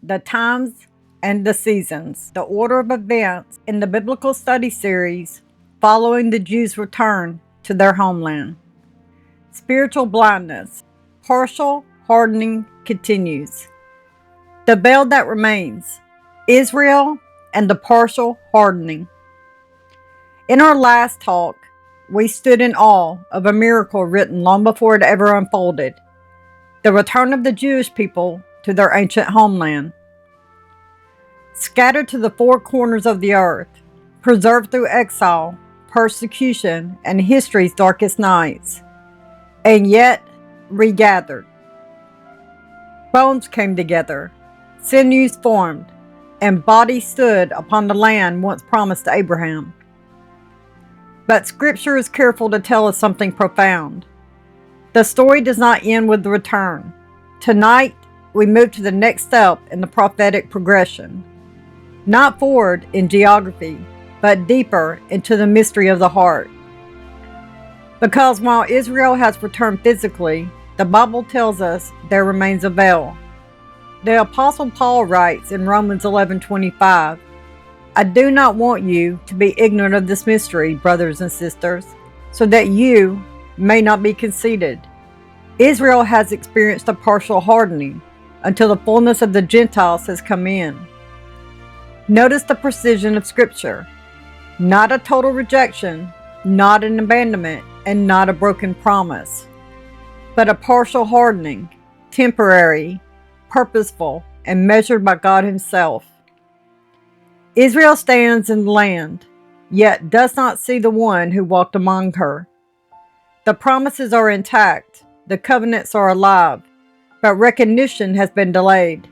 The Times and the Seasons, the order of events in the biblical study series following the Jews' return to their homeland. Spiritual blindness, partial hardening continues. The veil that remains, Israel and the partial hardening. In our last talk, we stood in awe of a miracle written long before it ever unfolded, the return of the Jewish people to their ancient homeland. Scattered to the four corners of the earth, preserved through exile, persecution, and history's darkest nights, and yet regathered. Bones came together, sinews formed, and bodies stood upon the land once promised to Abraham. But Scripture is careful to tell us something profound. The story does not end with the return. Tonight, we move to the next step in the prophetic progression. Not forward in geography, but deeper into the mystery of the heart. Because while Israel has returned physically, the Bible tells us there remains a veil. The Apostle Paul writes in Romans 11:25, I do not want you to be ignorant of this mystery, brothers and sisters, so that you may not be conceited. Israel has experienced a partial hardening until the fullness of the Gentiles has come in. Notice the precision of Scripture. Not a total rejection, not an abandonment, and not a broken promise, but a partial hardening, temporary, purposeful, and measured by God Himself. Israel stands in the land, yet does not see the one who walked among her. The promises are intact, the covenants are alive, but recognition has been delayed.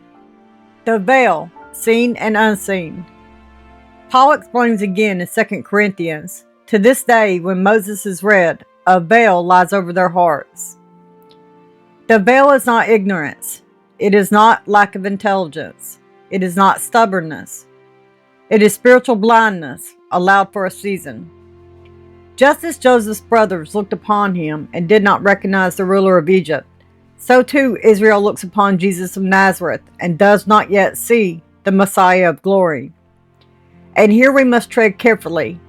The veil, seen and unseen. Paul explains again in 2 Corinthians, to this day when Moses is read, a veil lies over their hearts. The veil is not ignorance. It is not lack of intelligence. It is not stubbornness. It is spiritual blindness, allowed for a season. Just as Joseph's brothers looked upon him and did not recognize the ruler of Egypt, so too Israel looks upon Jesus of Nazareth and does not yet see the Messiah of glory. And here we must tread carefully,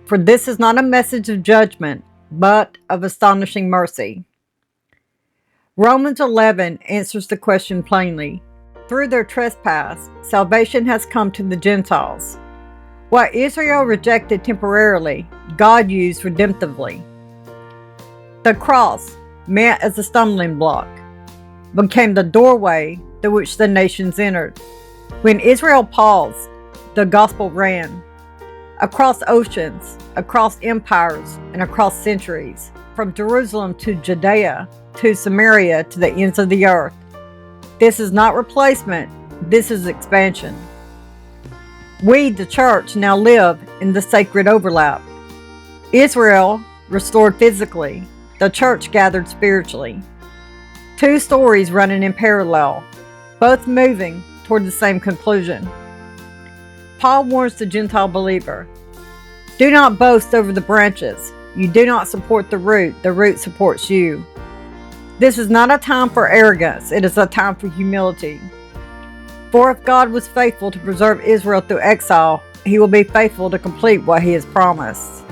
for this is not a message of judgment, but of astonishing mercy. Romans 11 answers the question plainly. Through their trespass, salvation has come to the Gentiles. What Israel rejected temporarily, God used redemptively. The cross, meant as a stumbling block, became the doorway through which the nations entered. When Israel paused, the gospel ran. Across oceans, across empires, and across centuries, from Jerusalem to Judea, to Samaria, to the ends of the earth. This is not replacement, this is expansion. We, the church, now live in the sacred overlap. Israel, restored physically, the church gathered spiritually. Two stories running in parallel, both moving toward the same conclusion. Paul warns the Gentile believer, do not boast over the branches. You do not support the root supports you. This is not a time for arrogance, it is a time for humility. For if God was faithful to preserve Israel through exile, He will be faithful to complete what He has promised.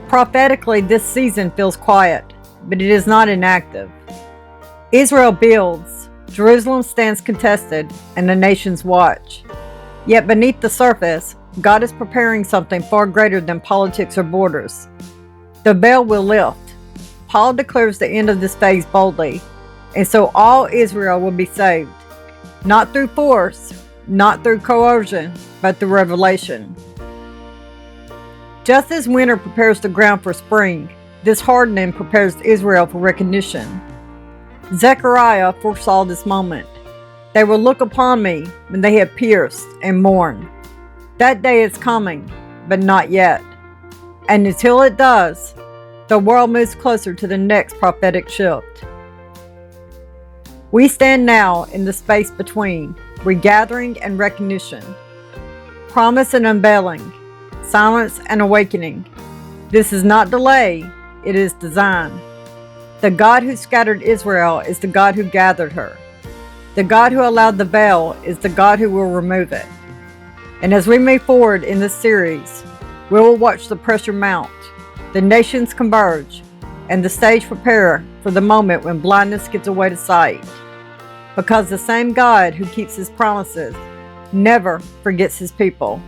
Prophetically, this season feels quiet, but it is not inactive. Israel builds, Jerusalem stands contested, and the nations watch. Yet beneath the surface, God is preparing something far greater than politics or borders. The veil will lift. Paul declares the end of this phase boldly, and so all Israel will be saved. Not through force, not through coercion, but through revelation. Just as winter prepares the ground for spring, this hardening prepares Israel for recognition. Zechariah foresaw this moment. They will look upon me when they have pierced and mourn. That day is coming, but not yet. And until it does, the world moves closer to the next prophetic shift. We stand now in the space between regathering and recognition, promise and unveiling, silence and awakening. This is not delay, it is design. The God who scattered Israel is the God who gathered her. The God who allowed the veil is the God who will remove it. And as we move forward in this series, we will watch the pressure mount, the nations converge, and the stage prepare for the moment when blindness gives away to sight. Because the same God who keeps his promises never forgets his people.